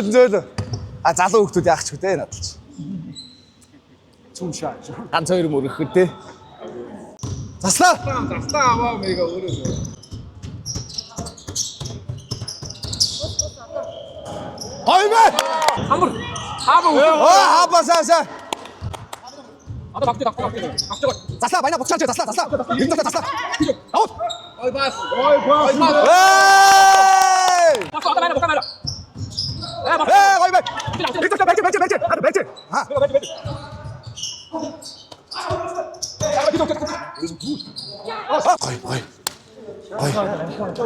зөөл. А залуу хүмүүс яах ч үгүй надад ч. Цүн шаа. Ганц хоёр мөрөх дээ. Заслаа. Аваа мэйга өөрөө. Гоймэ. Хамбар. Хаабаа. Хапасаа. Одоо багт. Заслаа байна буцааж заслаа. Энэ заслаа. Аут. Ой бас. Эй! Одоо байна. Гоймэ. Бэлчээ. Ха. Гой.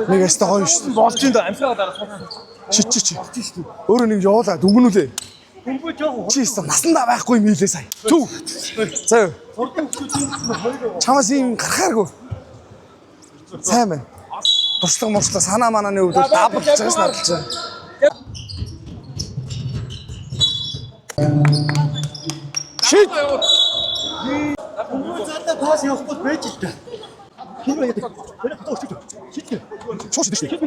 Нэг яста гоё шүү. Болж ин да амсгаа дараа. Чи. Өөрөө нэг явуулаа дүнгнүүлээ. Чи яста насандаа байхгүй юм хэлээ сая. Түв. За. Чамаас юм гарахааргүй. Сайн байна. Туршлага санаа манааны өвдөд даабалж байгаас надалж байна. Шит. Заатаа пас явахгүй байж л та. Хин байгаад. Өөрөө тоо өчтөө. Шит. Чууш дээ.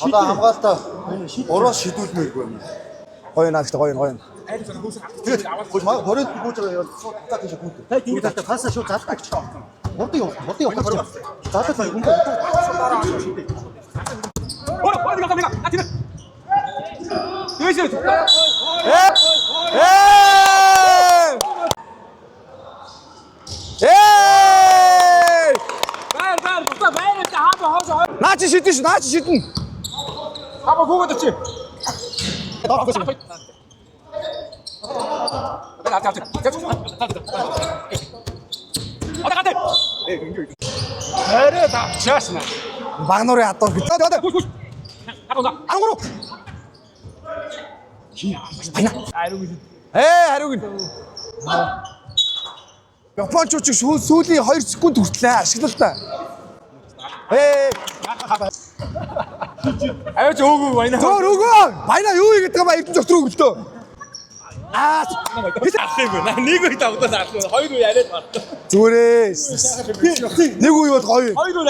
Одоо хамгаалтаа ураас шидүүлмээргүй юм. Гоё наагт гоё. Тэгээд хорионд бууж байгаа юм шууд хатаа тийш гүйд. Та тийм талаа пасаа шууд залдаг ч. Хурдан явах. Залдаг юм. Наач шидэн. Хаабаа гүгээд очив. Арай тавчаасна. Багнуурын хадуур гэж. Ангуруу. Хариуг. Япончууд сүүлийн 2 секунд хүртлээ ашиглалтаа. Аяач өөгөө байна. Зөөр өгөө. Баяна юу игээд байгаа эрдэнэ зөв рүү өлтөө. Нэг үед авдаа саарсан. Хоёр үе яриад байна. Зүгээрээ. Нэг үе бол гоё. Хоёр үе